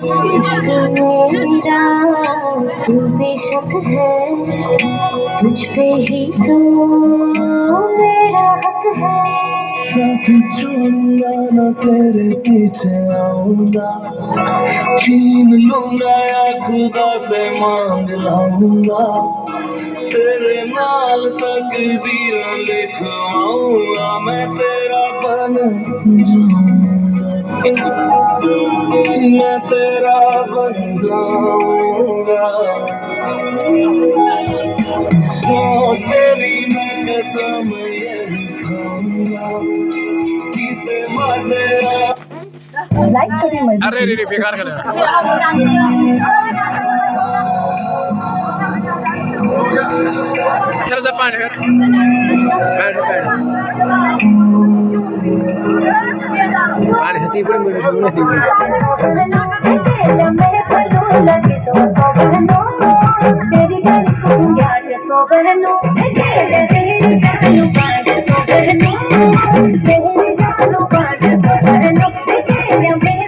इश्क मेरा तू बेशक है, तुझ पे ही तो मेरा हक है। साथ छोड़ूंगा ना तेरे पीछे आऊंगा, छीन लूंगा या खुदा से मांग लाऊंगा, तेरे नाल तकदीर लिखवाऊंगा, मैं तेरा बन जाऊंगा, मैं तेरा बन जाऊंगा। सो तेरी मैं कसम यही खाऊंगा कि तेरा लाइक करी मर्जी। अरे रे बेकार कर चल जा पानी बैठ बैठ पानी हती पूरी मेरे को नहीं लगे तो सोबनो तेरी गली को याद सोबनो तेरी जानो बाज सोबनो तेरी जानो बाज सोबनो तेरे में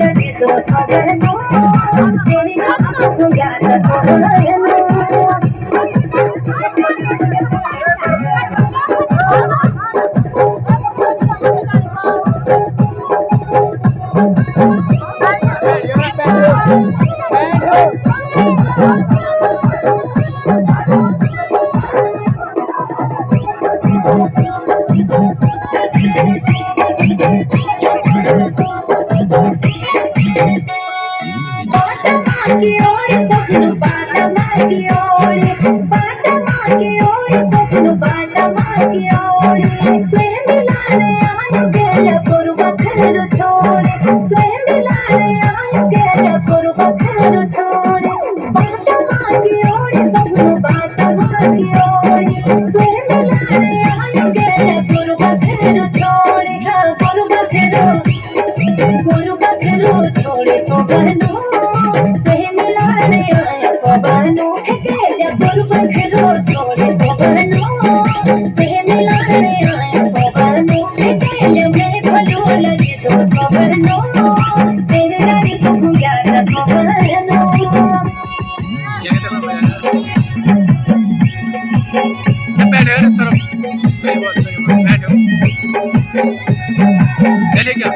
लगे तो सोबनो तेरी गली को याद सोबनो। चले क्या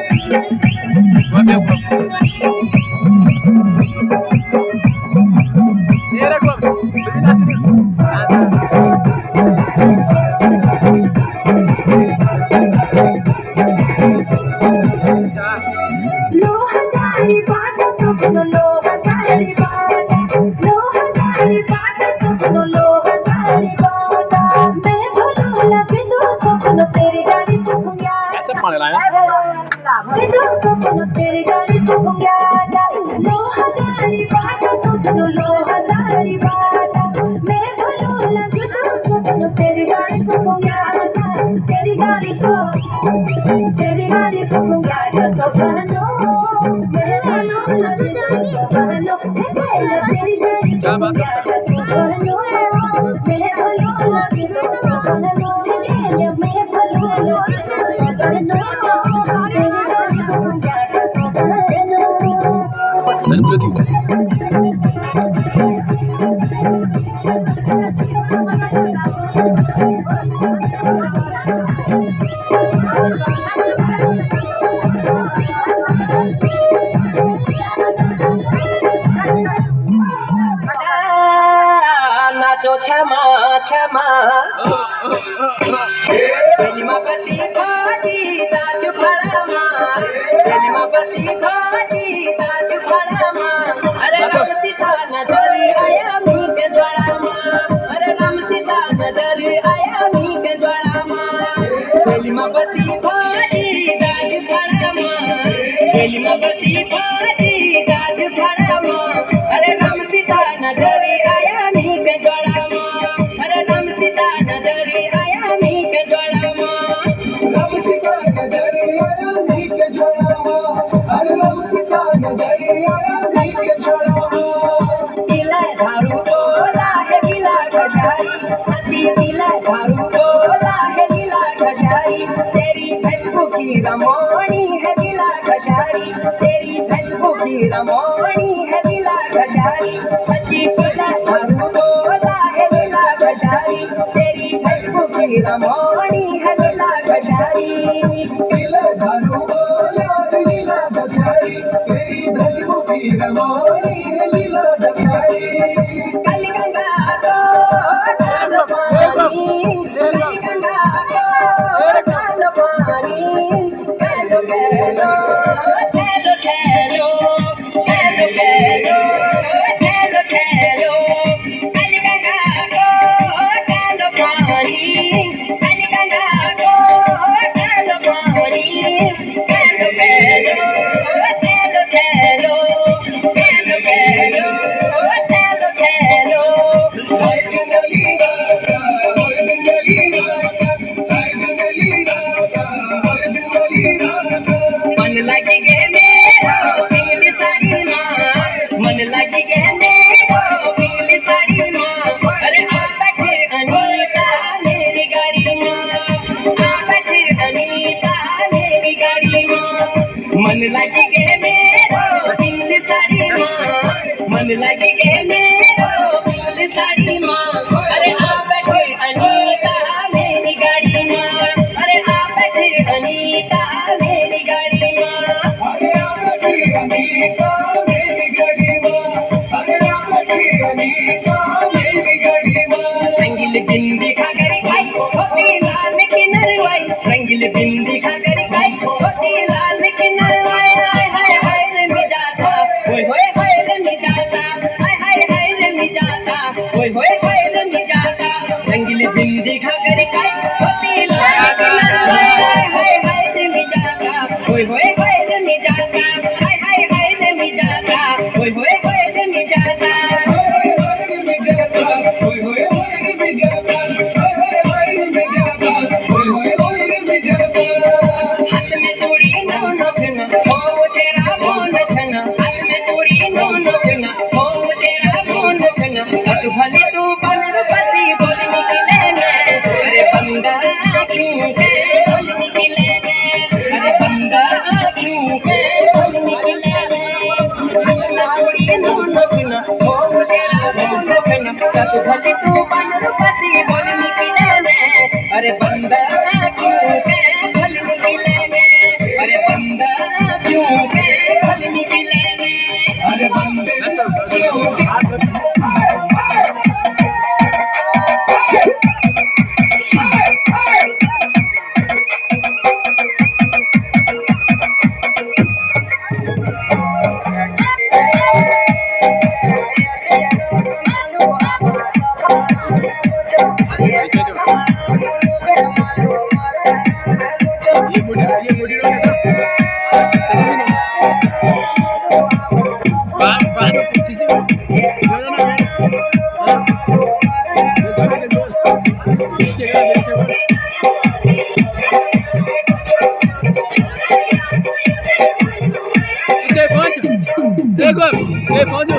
क्या बात नाचो क्षमा क्षमा बसी खाती ताज फड़मा बसी खाती ताज फड़मा अरे राम सीता नजर आया मी के द्वारामा अरे राम सीता नजर आया मी के द्वारामा बसी खाती ताज फड़मा बसी खाती ताज फड़मा अरे राम सीता नजर आया मी के द्वारामा अरे राम सीता नजर आया मी के द्वारामा राम सीता नजर आया मी के द्वारामा अरे राम सीता नजर आया मी के द्वारामा दिला धारू बोला है लीला खशारी सच्ची दिला धारू बोला है लीला खशारी तेरी फेसबुक की रमोनी है लीला खशारी तेरी फेसबुक की की रमोणी है लीला कटारी सच्ची लीला साधु बोला है लीला कटारी तेरी खुशबू की रमोणी है लीला कटारी लीला साधु बोला है लीला कटारी तेरी खुशबू की रमोणी है लीला कटारी काली गंगा को डालो पानी काली गंगा को डालो पानी कैलो कैलो ठहरो ठहरो कैलो कैलो ठहरो ठहरो काली गंगा को डालो पानी काली गंगा को डालो पानी कैलो कैलो ठहरो ठहरो कैलो कैलो ठहरो ठहरो मन लगी गे मेरो पिंगली साड़ी माँ मन लगी गे मेरो पिंगली साड़ी माँ अरे आ बैठे अनीता मेरी गाड़ी माँ आ बैठे अनीता मेरी गाड़ी माँ मन लगी गे मेरो पिंगली साड़ी माँ मन लगी गे मेरो पिंगली साड़ी माँ अरे आ बैठे अनीता मेरी गाड़ी माँ अरे आ बैठे अनीता मेरी गाड़ी माँ रंगील बिंदी खा कर खाई होती लाल की नरवाई रंगील बिंदी खा कर खाई होती लाल की नरवाई हाय हाय हाय रे मिजाता होय होय हाय रे मिजाता हाय हाय हाय रे मिजाता होय होय हाय रे मिजाता रंगील बिंदी खा कर खाई होती लाल की नरवाई हाय हाय हाय रे मिजाता होय होय हाय रे मिजाता हाय हाय हाय रे मिजाता होय होय हाय रे मिजाता हाथ में चूड़ी नो नथना हो वो तेरा मोन नथना हाथ में चूड़ी नो नथना हो वो तेरा मोन नथना अब भले तू बन पति बोल निकले ने अरे बंदा क्यों के बोल निकले ने अरे बंदा क्यों के बोल निकले ने हाथ में चूड़ी नो नथना हो वो तेरा मोन नथना अब भले तू बन पति बोल निकले ने अरे बंदा क्यों के बोल निकले ने अरे बंदा क्यों के बोल निकले ने अरे बंदे क्यों ये मुड़ी देखो